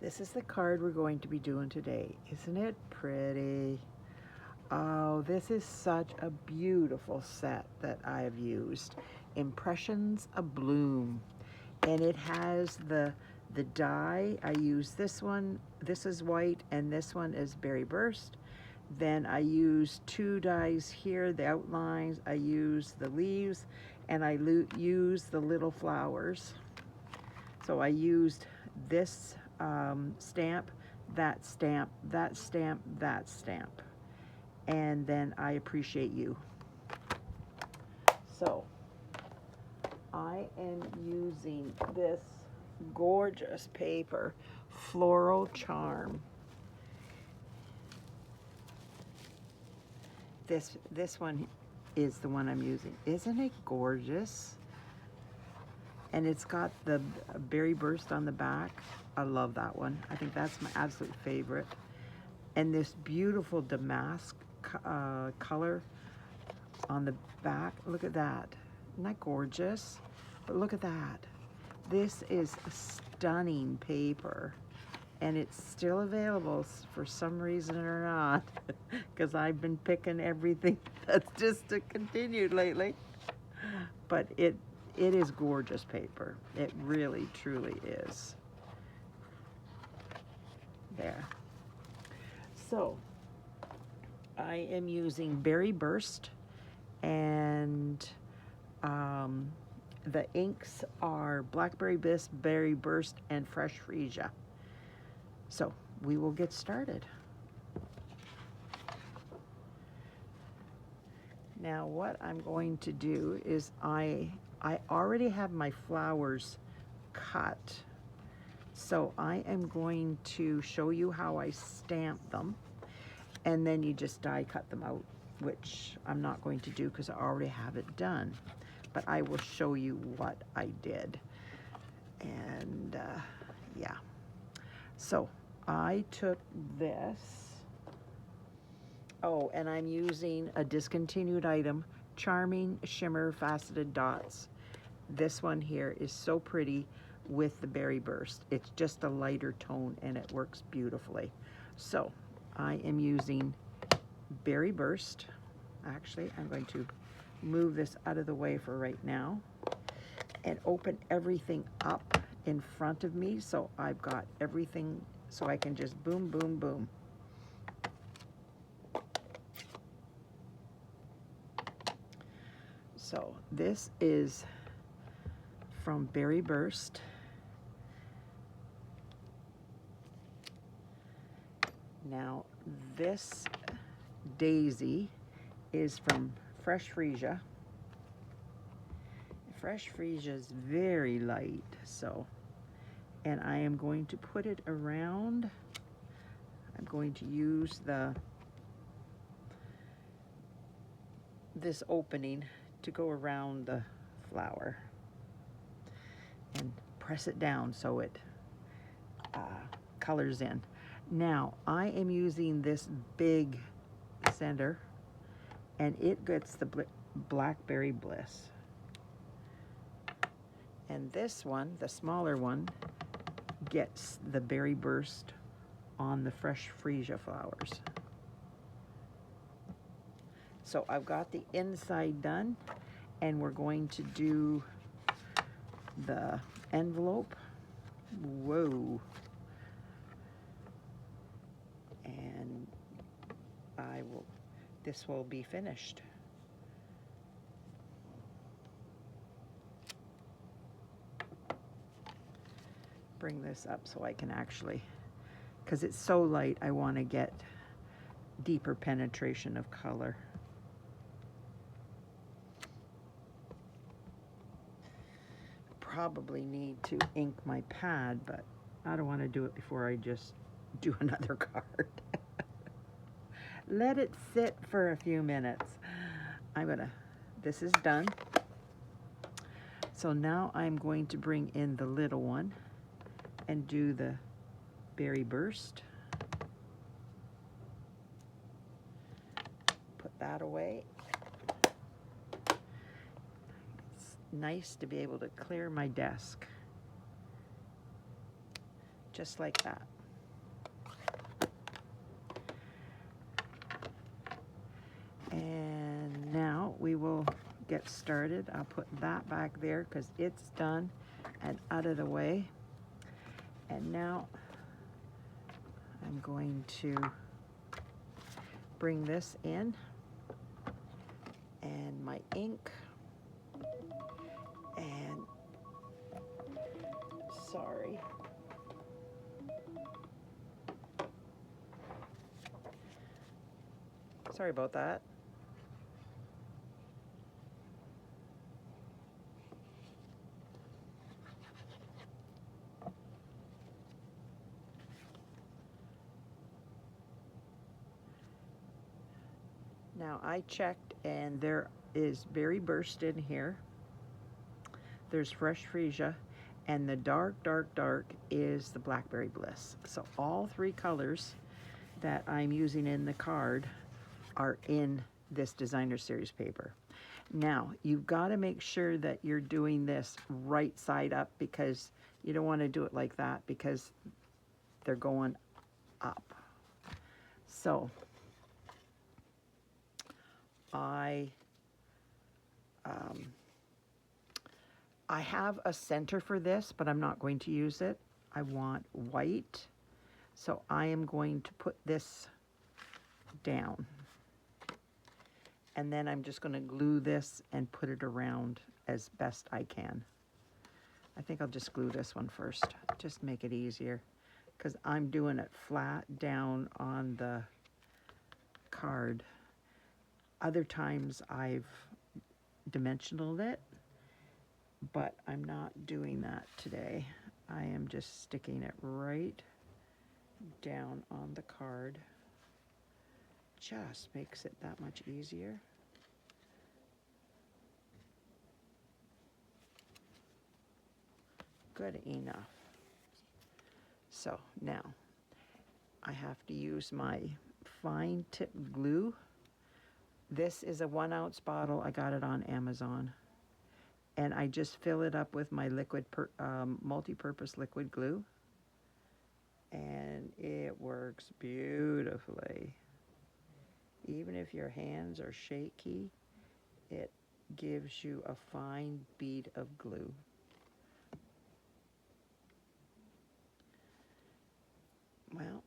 This is the card we're going to be doing today. Isn't it pretty? Oh, this is such a beautiful set that I have used. Impressions Abloom. And it has the die. I use this one. This is white and this one is Berry Burst. Then I use two dies here, the outlines. I use the leaves and I use the little flowers. So I used this stamp, that stamp, that stamp, that stamp. And then I appreciate you. So I am using this gorgeous paper, Floral Charm. This one is the one I'm using. Isn't it gorgeous? And it's got the Berry Burst on the back. I love that one. I think that's my absolute favorite. And this beautiful damask color on the back. Look at that. Isn't that gorgeous? But look at that. This is a stunning paper. And it's still available for some reason or not. Because I've been picking everything that's discontinued lately. But it is gorgeous paper. It really, truly is. There. So, I am using Berry Burst, and the inks are Blackberry Bliss, Berry Burst, and Fresh Fresia. So, we will get started. Now, what I'm going to do is I already have my flowers cut. So I am going to show you how I stamp them, and then you just die cut them out, which I'm not going to do because I already have it done. But I will show you what I did. And yeah. So I took this. Oh, and I'm using a discontinued item, Charming Shimmer Faceted Dots. This one here is so pretty with the Berry Burst. It's just a lighter tone and it works beautifully. So I am using Berry Burst. Actually, I'm going to move this out of the way for right now and open everything up in front of me so I've got everything so I can just boom, boom, boom. So this is from Berry Burst. Now this daisy is from Fresh Fresia. Fresh Fresia is very light, so, and I am going to put it around. I'm going to use this opening to go around the flower and press it down so it colors in. Now I am using this big center and it gets the Blackberry Bliss. And this one, the smaller one, gets the Berry Burst on the Fresh Fresia flowers. So I've got the inside done, and we're going to do the envelope. Whoa. And this will be finished. Bring this up so I can actually, because it's so light, I want to get deeper penetration of color. Probably need to ink my pad, but I don't want to do it before I just do another card. Let it sit for a few minutes. This is done. So now I'm going to bring in the little one and do the Berry Burst. Put that away. It's nice to be able to clear my desk. just like that. And now we will get started. I'll put that back there because it's done and out of the way. And now I'm going to bring this in, and my ink, and sorry. Sorry about that. Now I checked and there is Berry Burst in here. There's Fresh Fresia, and the dark, dark, dark is the Blackberry Bliss. So all three colors that I'm using in the card are in this designer series paper. Now you've got to make sure that you're doing this right side up, because you don't want to do it like that because they're going up. So I have a center for this, but I'm not going to use it. I want white, so I am going to put this down. And then I'm just going to glue this and put it around as best I can. I think I'll just glue this one first, just make it easier, because I'm doing it flat down on the card. Other times I've dimensional it, but I'm not doing that today. I am just sticking it right down on the card. Just makes it that much easier. Good enough. So now I have to use my fine tip glue. This is a 1 ounce bottle. I got it on Amazon. And I just fill it up with my liquid multi-purpose liquid glue. And it works beautifully. Even if your hands are shaky, it gives you a fine bead of glue. Well,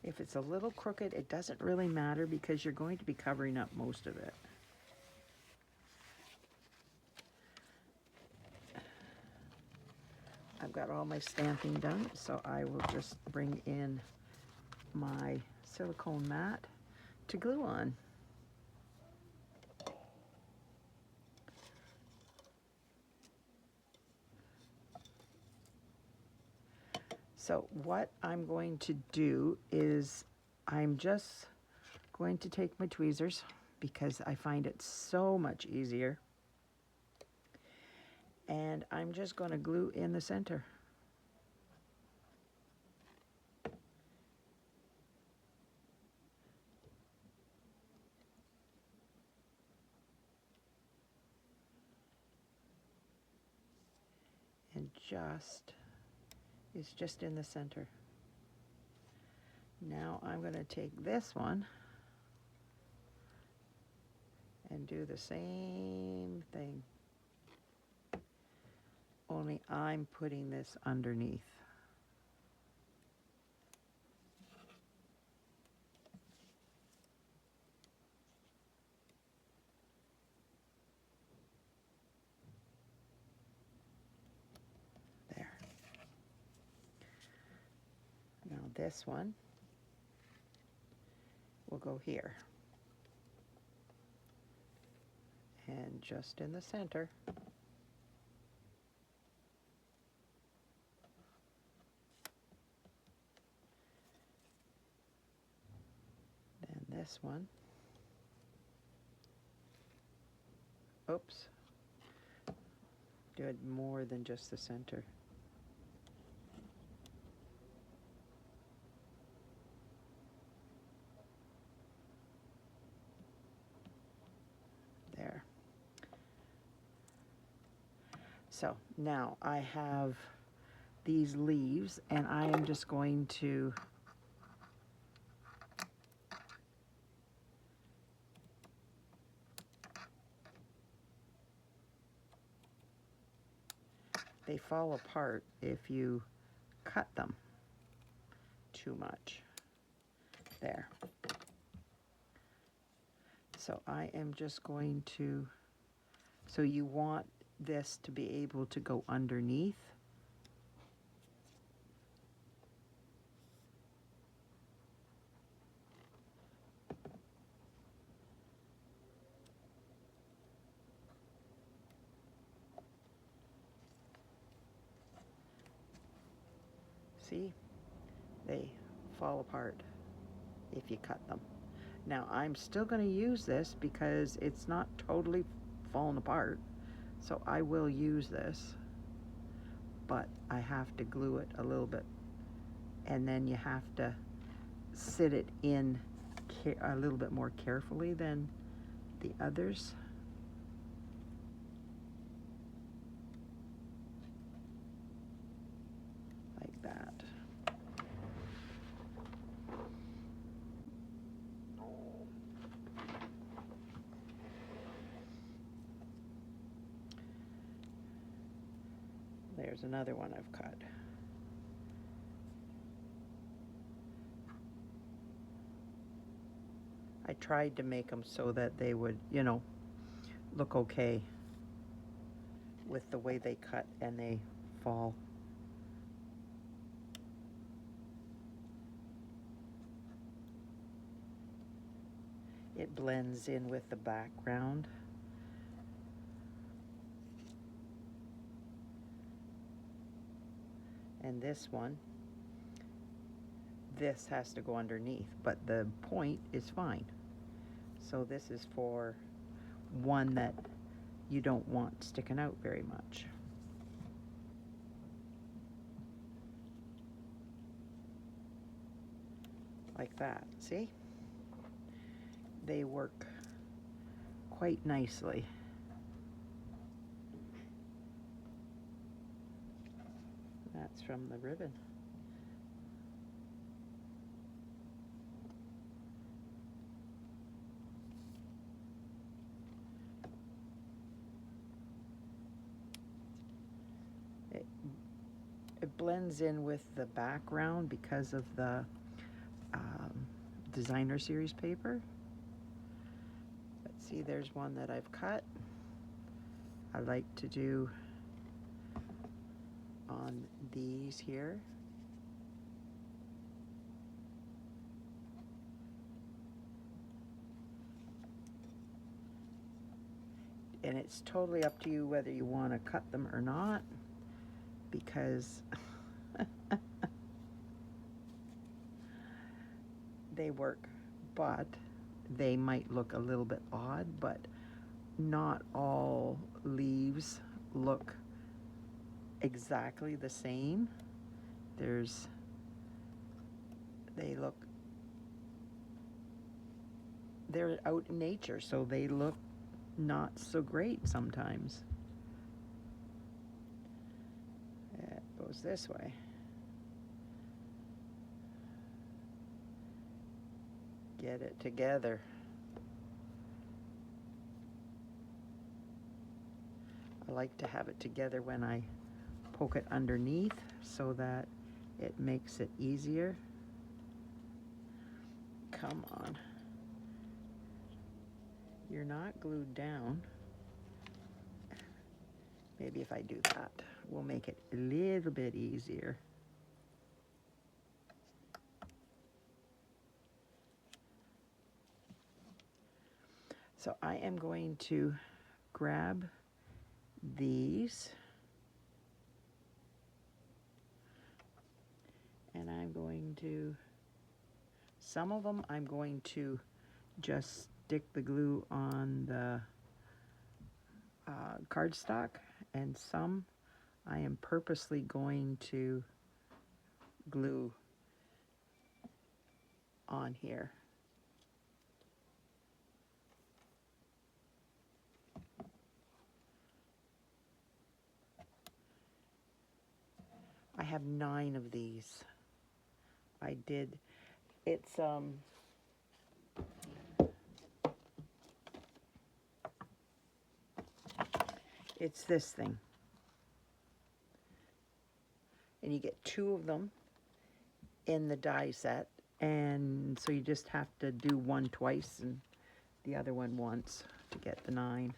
if it's a little crooked, it doesn't really matter because you're going to be covering up most of it. I've got all my stamping done, so I will just bring in my silicone mat to glue on. So what I'm going to do is I'm just going to take my tweezers because I find it so much easier. And I'm just going to glue in the center. And it's just in the center. Now I'm going to take this one and do the same thing. Only I'm putting this underneath. There. Now this one will go here. And just in the center. Then this one Oops. Do it more than just the center. There. So now I have these leaves, and I am just going to they fall apart if you cut them too much. There. So I am just going to, so you want this to be able to go underneath. See, they fall apart if you cut them. Now I'm still going to use this because it's not totally fallen apart, so I will use this, but I have to glue it a little bit, and then you have to sit it in a little bit more carefully than the others. Like that. There's another one I've cut. I tried to make them so that they would, you know, look okay with the way they cut and they fall. It blends in with the background. And this one, this has to go underneath, but the point is fine. So this is for one that you don't want sticking out very much. Like that, see? They work quite nicely. That's from the ribbon. It blends in with the background because of the designer series paper. Let's see, there's one that I've cut. I like to do on these here. And it's totally up to you whether you want to cut them or not, because they work, but they might look a little bit odd, but not all leaves look exactly the same. They're out in nature, so they look not so great sometimes. It goes this way. Get it together. I like to have it together when I poke it underneath so that it makes it easier. Come on. You're not glued down. Maybe if I do that, we'll make it a little bit easier. So I am going to grab these, and I'm going to, some of them I'm going to just stick the glue on the cardstock, and some I am purposely going to glue on here. I have 9 of these. I did, it's this thing. And you get 2 of them in the die set. And so you just have to do one twice and the other one once to get the 9.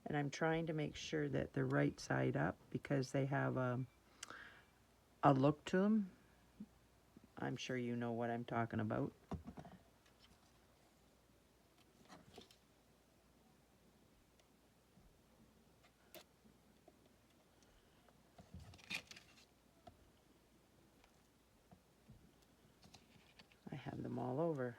And I'm trying to make sure that they're right side up because they have a look to them. I'm sure you know what I'm talking about. I have them all over.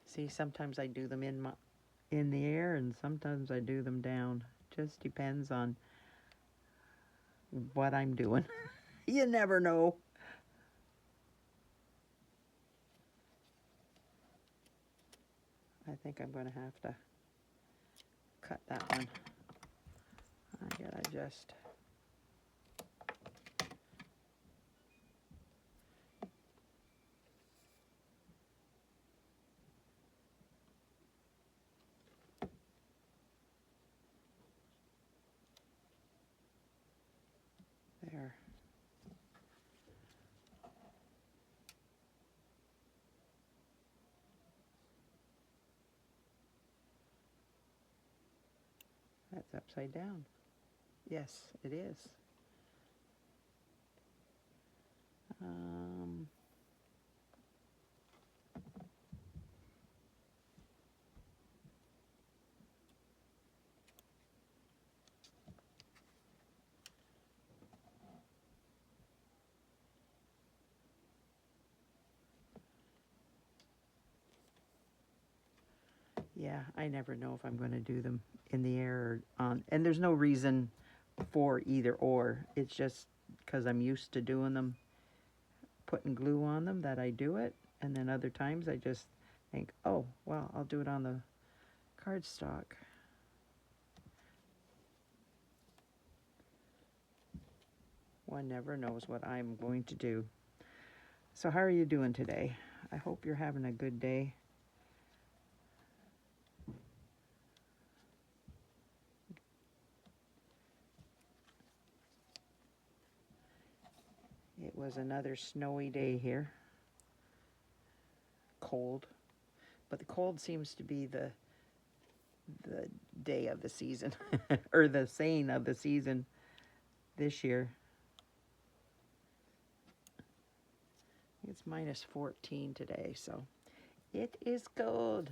See, sometimes I do them in the air and sometimes I do them down. Just depends on what I'm doing. You never know. I think I'm going to have to cut that one. I gotta just... There. That's upside down. Yes, it is. Yeah, I never know if I'm going to do them in the air or on, and there's no reason for either or. It's just because I'm used to doing them, putting glue on them, that I do it. And then other times I just think, oh, well, I'll do it on the cardstock. One never knows what I'm going to do. So how are you doing today? I hope you're having a good day. It was another snowy day here. Cold. But the cold seems to be the day of the season, or the saying of the season this year. It's minus 14 today, so it is cold.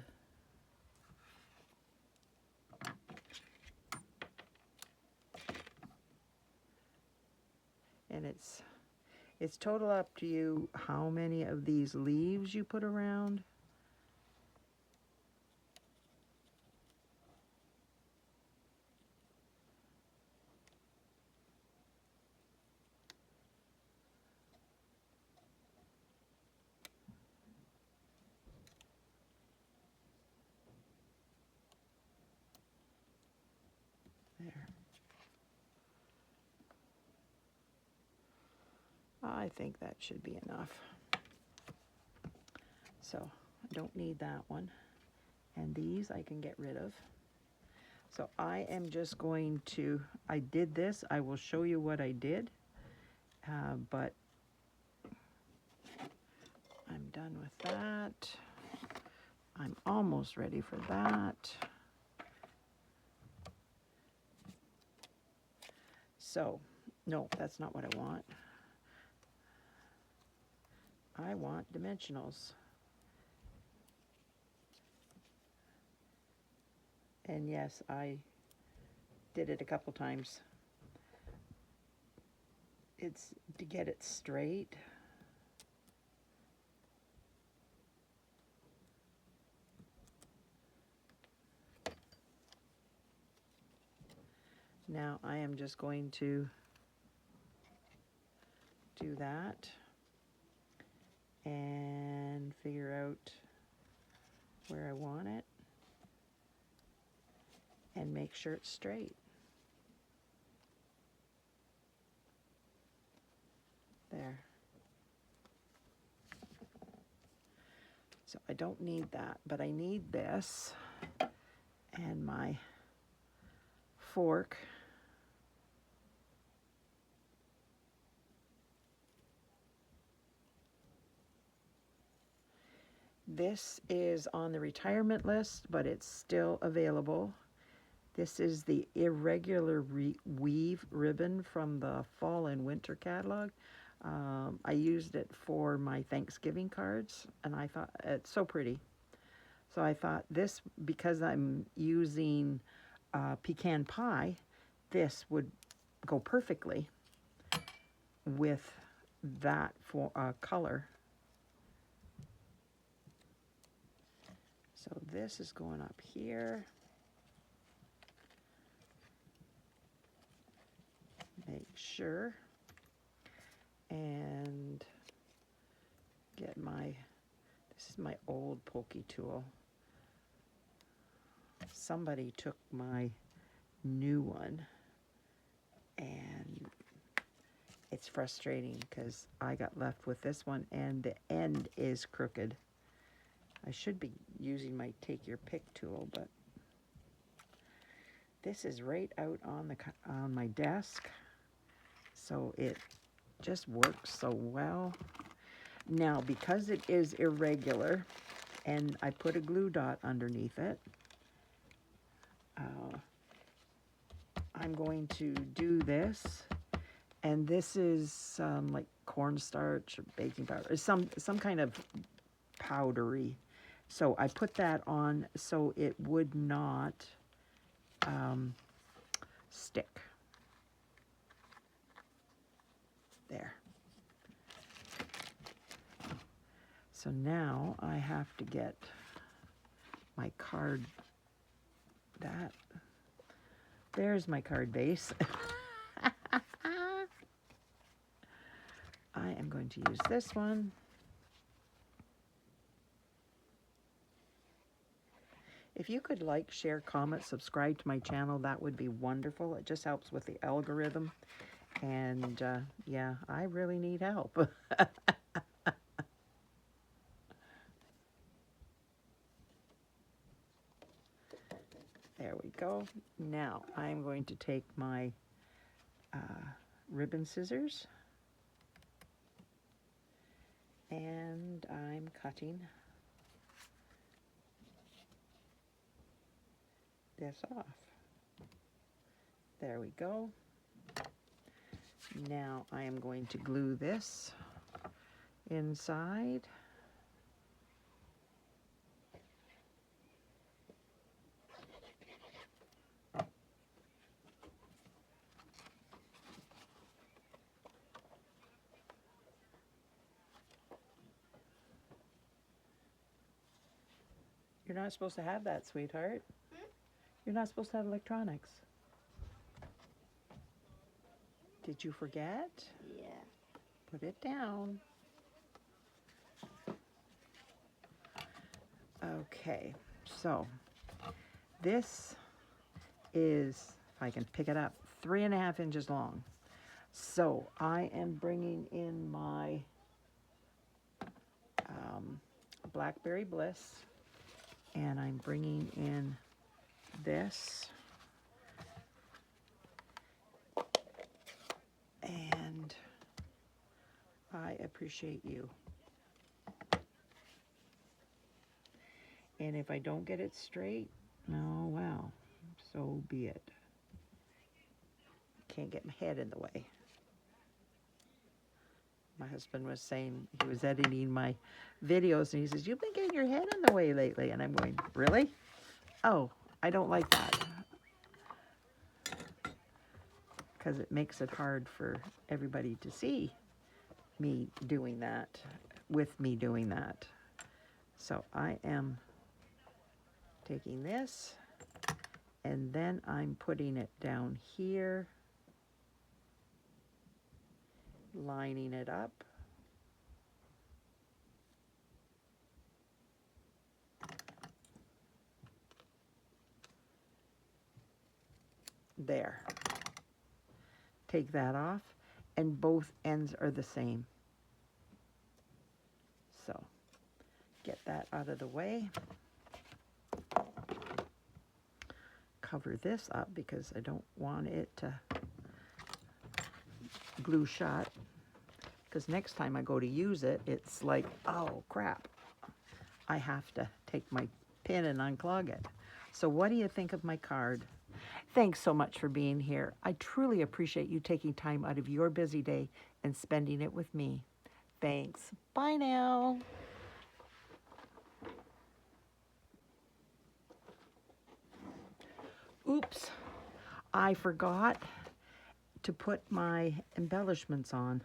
And it's total up to you how many of these leaves you put around. There. I think that should be enough. So I don't need that one. And these I can get rid of. So I am just going to, I did this, I will show you what I did, but I'm done with that. I'm almost ready for that. So, no, that's not what I want. I want dimensionals. And yes, I did it a couple times. It's to get it straight. Now I am just going to do that and figure out where I want it and make sure it's straight. There. So I don't need that, but I need this and my fork. This is on the retirement list, but it's still available. This is the Irregular Weave ribbon from the Fall and Winter catalog. I used it for my Thanksgiving cards, and I thought it's so pretty. So I thought this, because I'm using Pecan Pie, this would go perfectly with that for color. So this is going up here. Make sure and get my, this is my old pokey tool. Somebody took my new one and it's frustrating because I got left with this one and the end is crooked. I should be using my take your pick tool, but this is right out on my desk, so it just works so well. Now, because it is irregular, and I put a glue dot underneath it, I'm going to do this, and this is like cornstarch or baking powder, or some kind of powdery. So I put that on so it would not stick. There. So now I have to get my card, there's my card base. I am going to use this one. If you could like, share, comment, subscribe to my channel, that would be wonderful. It just helps with the algorithm. And yeah, I really need help. There we go. Now I'm going to take my ribbon scissors and I'm cutting this off. There we go. Now I am going to glue this inside. You're not supposed to have that, sweetheart. You're not supposed to have electronics. Did you forget? Yeah. Put it down. Okay, so this is, if I can pick it up, 3.5 inches long. So I am bringing in my Blackberry Bliss, and I'm bringing in this, and I appreciate you. And if I don't get it straight, oh well, so be it. can't get my head in the way. My husband was saying, he was editing my videos, and he says, you've been getting your head in the way lately. And I'm going, really? Oh, I don't like that. Because it makes it hard for everybody to see me doing that, with me doing that. So I am taking this, and then I'm putting it down here, lining it up. There. Take that off, and both ends are the same. So, get that out of the way. Cover this up because I don't want it to glue shut. Because next time I go to use it, it's like, oh crap. I have to take my pin and unclog it. So what do you think of my card? Thanks so much for being here. I truly appreciate you taking time out of your busy day and spending it with me. Thanks. Bye now. Oops, I forgot to put my embellishments on.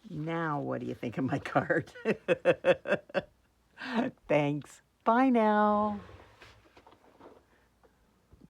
Now, what do you think of my card? Thanks. Bye now.